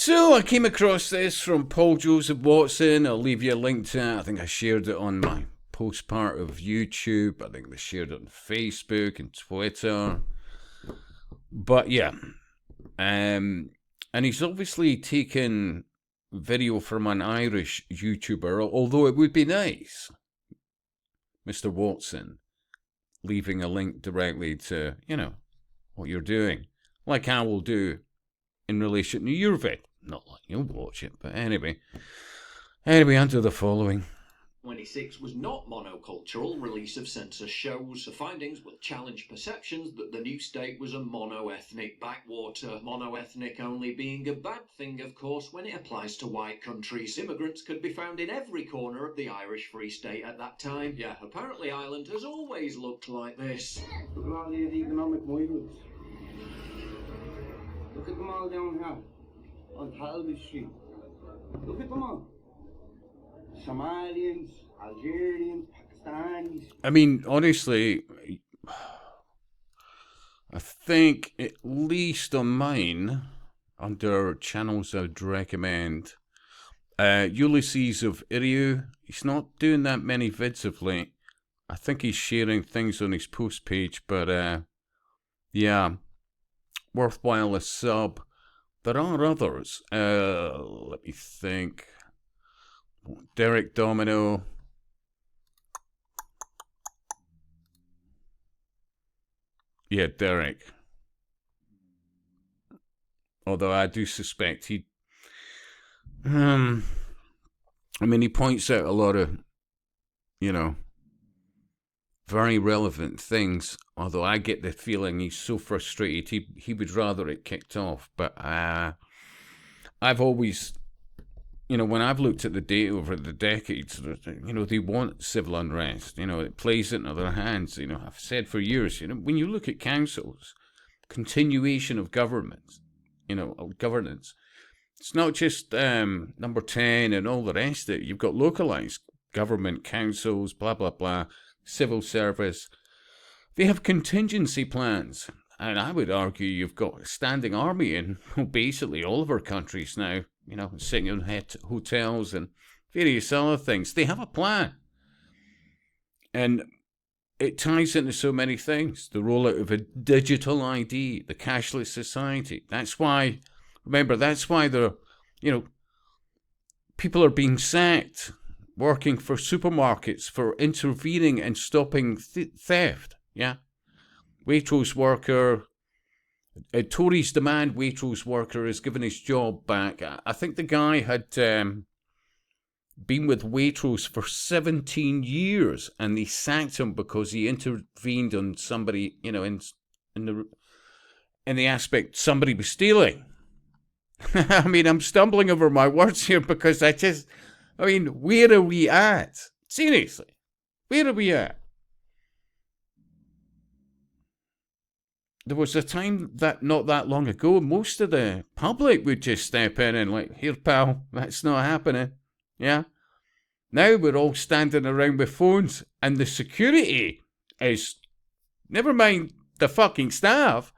So I came across this from Paul Joseph Watson. I'll leave you a link to it. I think I shared it on my post part of YouTube. I think they shared it on Facebook and Twitter. But yeah, and he's obviously taken video from an Irish YouTuber, although it would be nice, Mr. Watson, leaving a link directly to, what you're doing, like I will do in relation to your vid. Not like you'll watch it, but anyway, onto the following. 26 was not monocultural release of census shows. The findings will challenge perceptions that the new state was a mono-ethnic backwater. Mono-ethnic only being a bad thing, of course, when it applies to white countries. Immigrants could be found in every corner of the Irish Free State at that time. Yeah, apparently Ireland has always looked like this. Look at all these economic migrants. Look at them all down here on Talbot Street. Look at them all. Somalians, Algerians, Pakistanis. I mean, honestly, I think at least on mine, under channels I'd recommend, Ulysses of Iriu. He's not doing that many vids of late. I think he's sharing things on his post page, but yeah, worthwhile a sub. There are others. Let me think. Derek Domino. Yeah, Derek. Although I do suspect he... he points out a lot of, very relevant things. Although I get the feeling he's so frustrated, he would rather it kicked off. But I've always... when I've looked at the data over the decades, they want civil unrest. It plays into their hands. I've said for years, when you look at councils, continuation of governments, governance, it's not just number 10 and all the rest of it. You've got localized government, councils, blah, blah, blah, civil service. They have contingency plans. And I would argue you've got a standing army in basically all of our countries now. Sitting in hotels and various other things. They have a plan. And it ties into so many things. The rollout of a digital ID, the cashless society. That's why they're, people are being sacked, working for supermarkets for intervening and stopping theft. Yeah. Waitrose worker... Tories demand Waitrose worker is given his job back. I think the guy had been with Waitrose for 17 years, and they sacked him because he intervened on somebody, in the aspect somebody was stealing. I mean, I'm stumbling over my words here because where are we at? Seriously, where are we at? There was a time that not that long ago, most of the public would just step in and like, here, pal, that's not happening. Yeah. Now we're all standing around with phones, and the security is, never mind the fucking staff,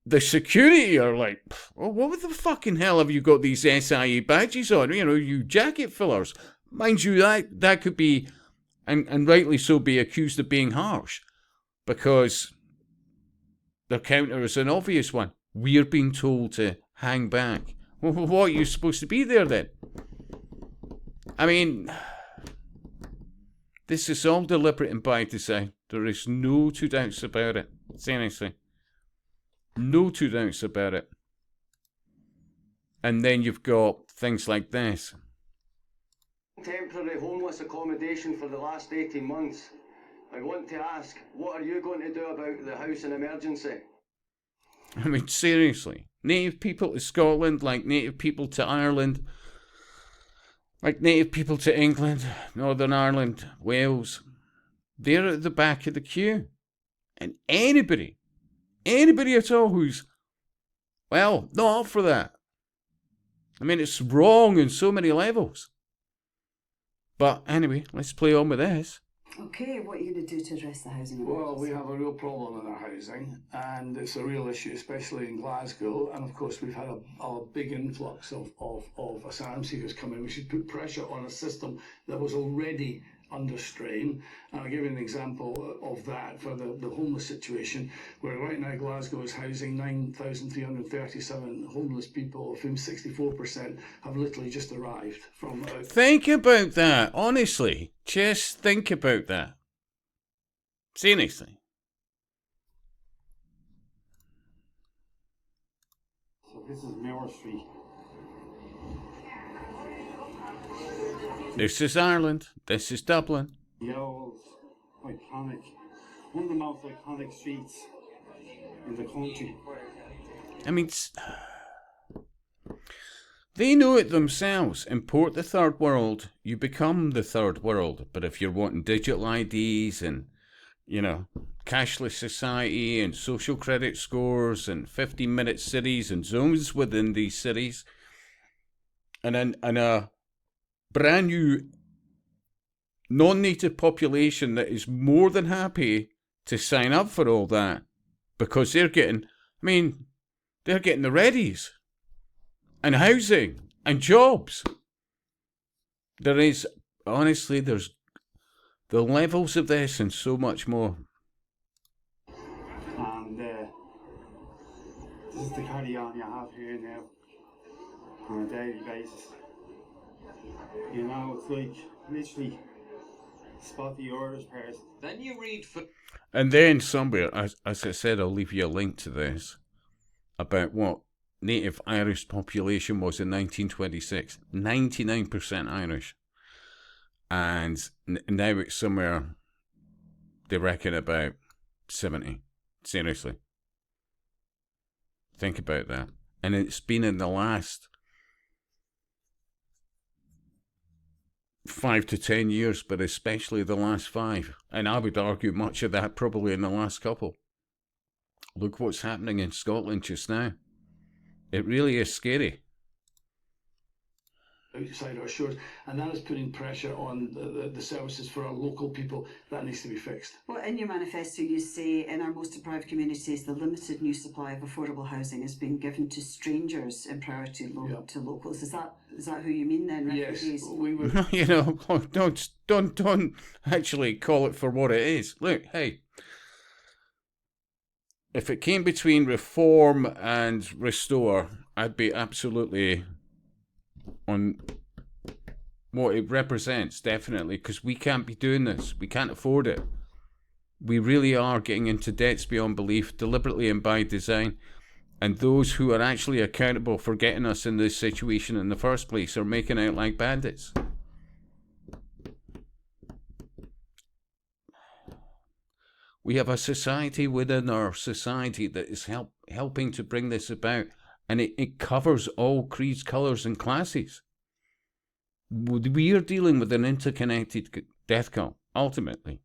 the security are like, oh, what the fucking hell have you got these SIA badges on? You jacket fillers. Mind you, that could be, and rightly so, be accused of being harsh, because their counter is an obvious one. We're being told to hang back. Well, what are you supposed to be there then? I mean, this is all deliberate and by design. There is no two doubts about it. Seriously. No two doubts about it. And then you've got things like this. Temporary homeless accommodation for the last 18 months. I want to ask, what are you going to do about the house in emergency? I mean, seriously. Native people to Scotland, like native people to Ireland, like native people to England, Northern Ireland, Wales, they're at the back of the queue. And anybody at all who's, well, not up for that. I mean, it's wrong on so many levels. But anyway, let's play on with this. Okay, what are you going to do to address the housing Well, emergency? we have a real problem in our housing, and it's a real issue, especially in Glasgow. And of course, we've had a big influx of asylum seekers coming, which has put pressure on a system that was already under strain. And I'll give you an example of that for the homeless situation, where right now Glasgow is housing 9,337 homeless people, of whom 64% have literally just arrived from out. Think about that, honestly. Just think about that. Seriously. So this is Mower Street. This is Ireland. This is Dublin. The old, iconic, one of the most iconic streets in the country. I mean, they know it themselves. Import the third world, you become the third world. But if you're wanting digital IDs and, cashless society and social credit scores and 15-minute cities and zones within these cities, and a brand new non-native population that is more than happy to sign up for all that, because they're getting the readies and housing and jobs. There's the levels of this and so much more. And this is the carry-on you have here now on a daily basis. It's like literally spot the orders person. Then you read for. And then somewhere, as I said, I'll leave you a link to this, about what native Irish population was in 1926. 99% Irish. And now it's somewhere, they reckon, about 70. Seriously. Think about that. And it's been in the last 5 to 10 years, but especially the last 5. And I would argue much of that probably in the last couple. Look what's happening in Scotland just now. It really is scary. Outside our shores, and that is putting pressure on the services for our local people. That needs to be fixed. Well, in your manifesto, you say in our most deprived communities, the limited new supply of affordable housing is being given to strangers in priority to locals. Is that who you mean then? Refugees? Yes, we would. Don't actually call it for what it is. Look, hey, if it came between reform and restore, I'd be absolutely on what it represents, definitely, because we can't be doing this. We can't afford it. We really are getting into debts beyond belief, deliberately and by design. And those who are actually accountable for getting us in this situation in the first place are making out like bandits. We have a society within our society that is helping to bring this about. And it covers all creeds, colours and classes. We are dealing with an interconnected death cult, ultimately.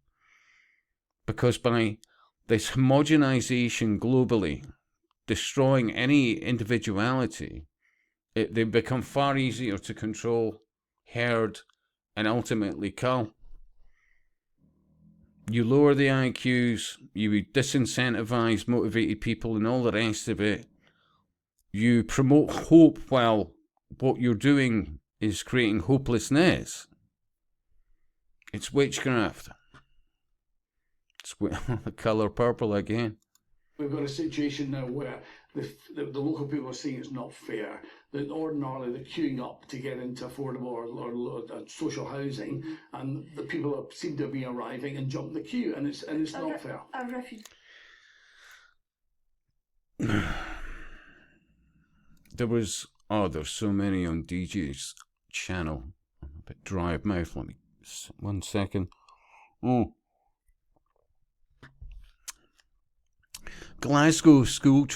Because by this homogenization globally, destroying any individuality, they become far easier to control, herd, and ultimately cull. You lower the IQs, you disincentivize motivated people and all the rest of it. You promote hope while what you're doing is creating hopelessness. It's witchcraft. It's the colour purple again. We've got a situation now where the local people are saying it's not fair. That ordinarily they're queuing up to get into affordable or social housing, and the people seem to be arriving and jumping the queue, and it's not fair. A refugee. There's so many on DJ's channel. I'm a bit dry of mouth. Let me, 1 second. Glasgow school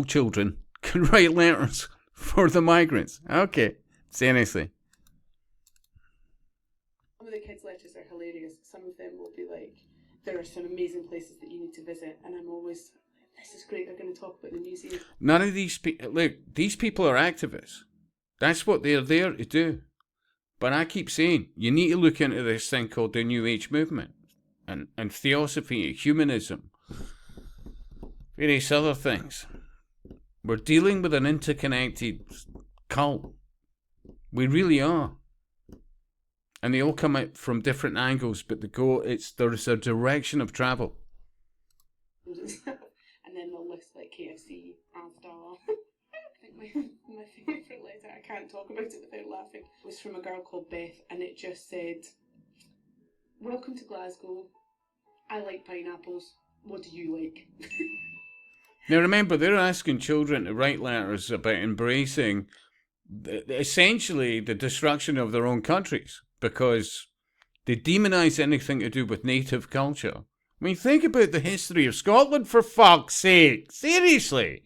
children can write letters for the migrants. Okay, seriously. Some of the kids' letters are hilarious. Some of them will be like, there are some amazing places that you need to visit, and I'm always, this is great, they're going to talk about the museum. None of these people, look, these people are activists. That's what they're there to do. But I keep saying, you need to look into this thing called the New Age movement and theosophy, humanism, various other things. We're dealing with an interconnected cult. We really are. And they all come out from different angles, but there's a direction of travel. And then they'll list like KFC, Asda. I think my favourite letter, I can't talk about it without laughing, was from a girl called Beth, and it just said, "Welcome to Glasgow. I like pineapples. What do you like?" Now remember, they're asking children to write letters about embracing essentially the destruction of their own countries because they demonise anything to do with native culture. I mean, think about the history of Scotland, for fuck's sake. Seriously.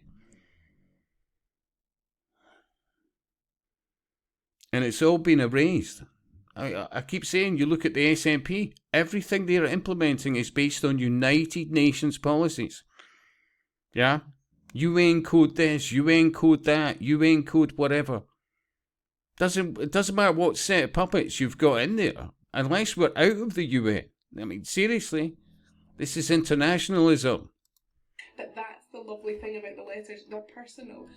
And it's all been erased. I keep saying, you look at the SNP, everything they're implementing is based on United Nations policies. Yeah? UN code this, UN code that, UN code whatever. It doesn't matter what set of puppets you've got in there, unless we're out of the UN. I mean, seriously, this is internationalism. But that's the lovely thing about the letters, they're personal.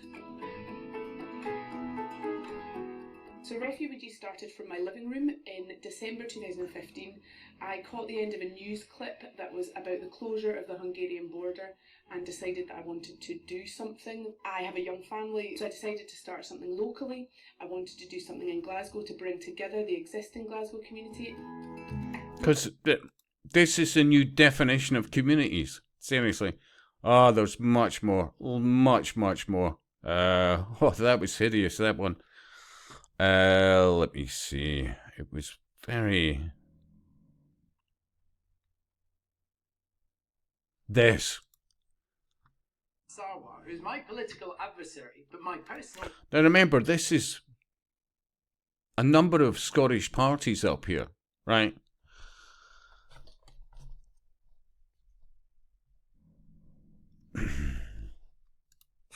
So Refugee started from my living room in December 2015. I caught the end of a news clip that was about the closure of the Hungarian border and decided that I wanted to do something. I have a young family, so I decided to start something locally. I wanted to do something in Glasgow to bring together the existing Glasgow community. Because this is a new definition of communities. Seriously. Oh, there's much more. Much, much more. Oh, that was hideous, that one. Let me see. It was very... This. Sarwar, who's my political adversary, but my personal... Now remember, this is a number of Scottish parties up here, right?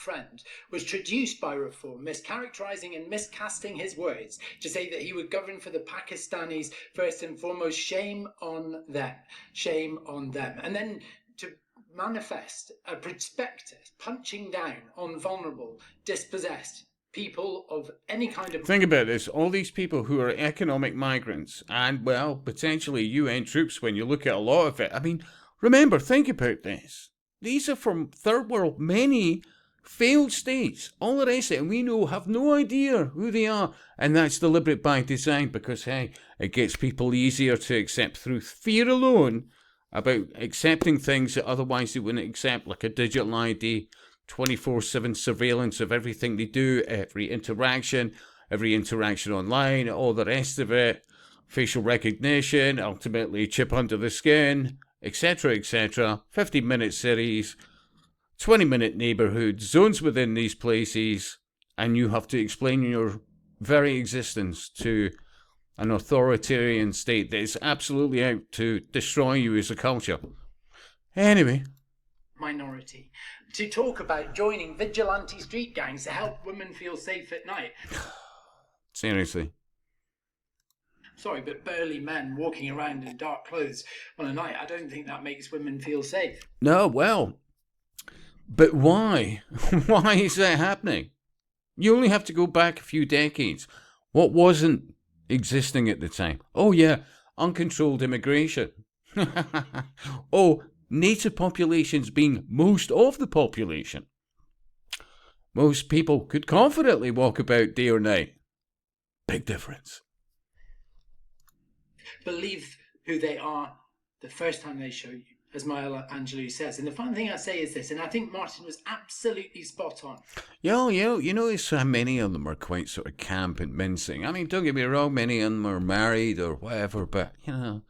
friend was traduced by Reform, mischaracterising and miscasting his words to say that he would govern for the Pakistanis first and foremost. Shame on them. Shame on them. And then to manifest a prospectus punching down on vulnerable, dispossessed people of any kind of... Think about this. All these people who are economic migrants and, well, potentially UN troops when you look at a lot of it. I mean, remember, think about this. These are from third world, many failed states. All the rest of it, and we know, have no idea who they are. And that's deliberate by design because, hey, it gets people easier to accept through fear alone about accepting things that otherwise they wouldn't accept, like a digital ID, 24/7 surveillance of everything they do, every interaction online, all the rest of it, facial recognition, ultimately chip under the skin, etc., etc. 50-minute cities, 20-minute neighborhoods, zones within these places, and you have to explain your very existence to an authoritarian state that is absolutely out to destroy you as a culture. Anyway. Minority. To talk about joining vigilante street gangs to help women feel safe at night. Seriously. Sorry, but burly men walking around in dark clothes on a night, I don't think that makes women feel safe. No, well, but why? Why is that happening? You only have to go back a few decades. What wasn't existing at the time? Oh, yeah, uncontrolled immigration. Oh, native populations being most of the population. Most people could confidently walk about day or night. Big difference. Believe who they are the first time they show you, as Maya Angelou says. And the fun thing I say is this, and I think Martin was absolutely spot on. You notice how many of them are quite sort of camp and mincing. I mean, don't get me wrong, many of them are married or whatever, but, you know...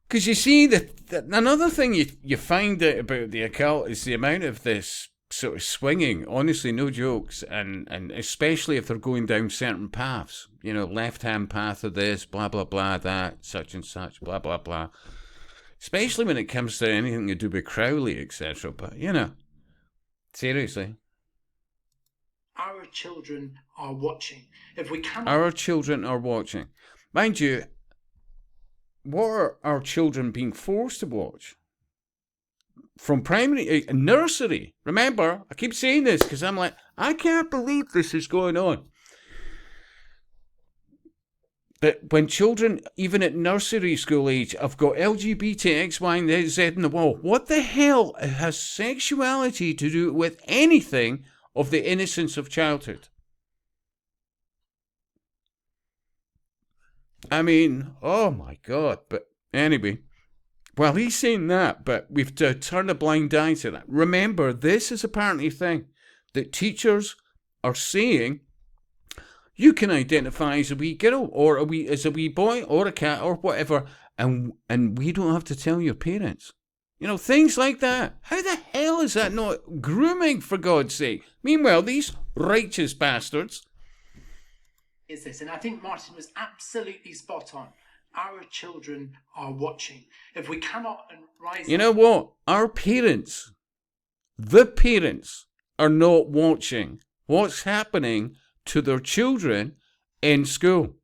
Because you see, that another thing you find out about the occult is the amount of this sort of swinging, honestly, no jokes, and especially if they're going down certain paths, you know, left-hand path of this, blah, blah, blah, that, such and such, blah, blah, blah. Especially when it comes to anything to do with Crowley, etc. But, you know, seriously. Our children are watching. If we cannot... Our children are watching. Mind you, what are our children being forced to watch? From primary, nursery. Remember, I keep saying this because I'm like, I can't believe this is going on. That when children, even at nursery school age, have got LGBT, X, Y, and Z in the wall, what the hell has sexuality to do with anything of the innocence of childhood? I mean, oh my God. But anyway, well, he's saying that, but we've to turn a blind eye to that. Remember, this is apparently a thing that teachers are saying. You can identify as a wee girl, or as a wee boy, or a cat, or whatever, and we don't have to tell your parents. You know, things like that. How the hell is that not grooming, for God's sake? Meanwhile, these righteous bastards... Is this, and I think Martin was absolutely spot on. Our children are watching. If we cannot rise... You know what? Our parents, the parents, are not watching what's happening to their children in school.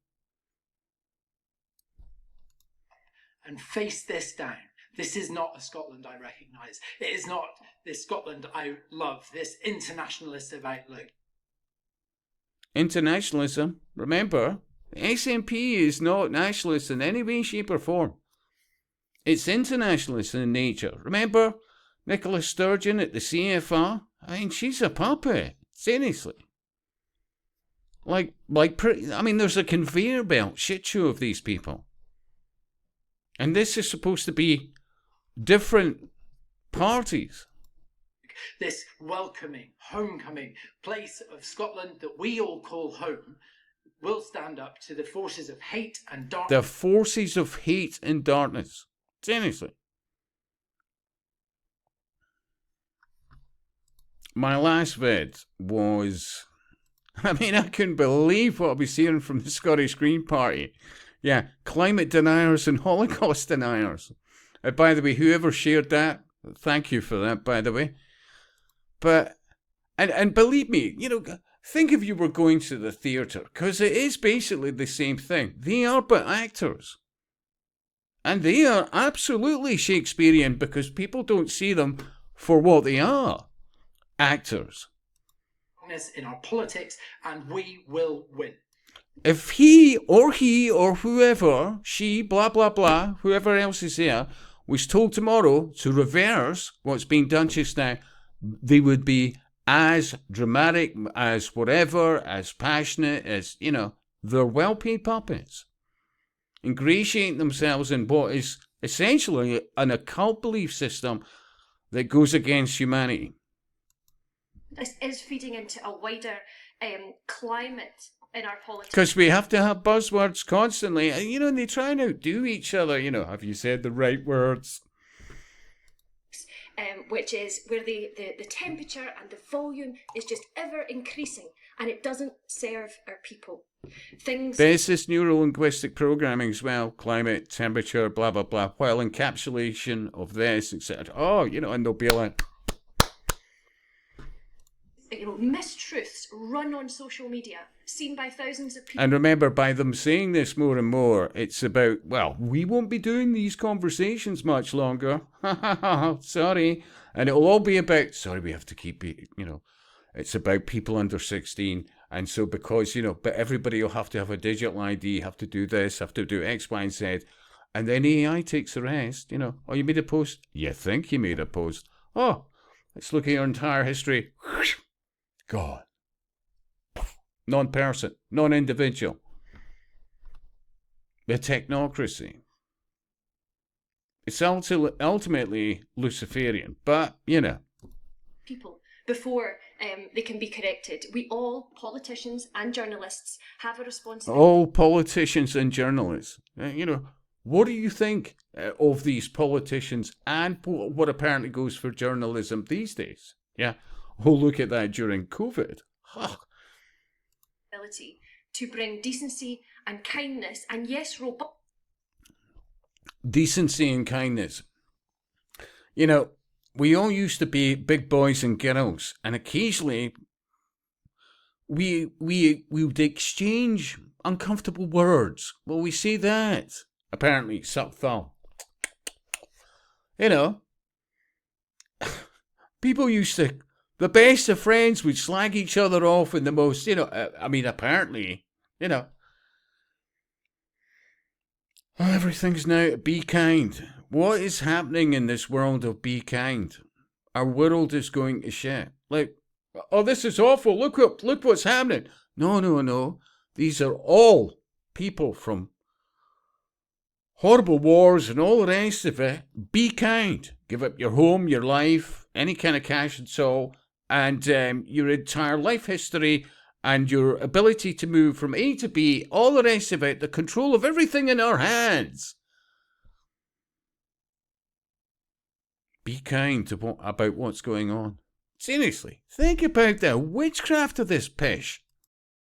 And face this down. This is not a Scotland I recognise. It is not this Scotland I love, this internationalist outlook. Internationalism, remember, SNP is not nationalist in any way, shape or form. It's internationalist in nature. Remember Nicola Sturgeon at the CFR? I mean, she's a puppet, seriously. There's a conveyor belt shit show of these people. And this is supposed to be different parties. This welcoming, homecoming place of Scotland that we all call home will stand up to the forces of hate and darkness. The forces of hate and darkness. Seriously. My last vid was... I mean, I couldn't believe what I was hearing from the Scottish Green Party. Yeah, climate deniers and Holocaust deniers. By the way, whoever shared that, thank you for that, by the way. But, and believe me, you know, think if you were going to the theatre, because it is basically the same thing. They are but actors. And they are absolutely Shakespearean because people don't see them for what they are. Actors. In our politics, and we will win. If he or whoever, she, blah, blah, blah, whoever else is there, was told tomorrow to reverse what's being done just now, they would be as dramatic, as whatever, as passionate, as, you know, they're well-paid puppets. Ingratiating themselves in what is essentially an occult belief system that goes against humanity. This is feeding into a wider climate in our politics. Because we have to have buzzwords constantly. And, you know, they try and outdo each other. You know, have you said the right words? Which is where the temperature and the volume is just ever increasing, and it doesn't serve our people. There's this neuro-linguistic programming as well, climate, temperature, blah, blah, blah, while encapsulation of this, etc. Oh, you know, and they'll be like... You know, mistruths run on social media, seen by thousands of people. And remember, by them saying this more and more, it's about, well, we won't be doing these conversations much longer. Sorry. And it'll all be about, sorry, we have to keep it, you know, it's about people under 16. And so because, you know, but everybody will have to have a digital ID, have to do this, have to do X, Y, and Z. And then AI takes the rest, you know. Oh, you made a post? You think you made a post. Oh, let's look at your entire history. God. Non-person, non-individual. The technocracy. It's ultimately Luciferian, but, you know. People, before they can be corrected. We all, politicians and journalists, have a responsibility. All politicians and journalists. You know, what do you think of these politicians and what apparently goes for journalism these days? Yeah. Oh, look at that during COVID. To bring decency and kindness, and yes, robust. Decency and kindness. You know, we all used to be big boys and girls, and occasionally we would exchange uncomfortable words. Well, we say that. Apparently, suck thumb. You know, people used to, the best of friends would slag each other off in the most, apparently, everything's now be kind. What is happening in this world of be kind? Our world is going to shit. Like, oh, this is awful. Look what's happening. No. These are all people from horrible wars and all the rest of it. Be kind. Give up your home, your life, any kind of cash and so, and your entire life history and your ability to move from A to B, all the rest of it, the control of everything in our hands. Be kind about what's going on. Seriously, think about the witchcraft of this pish.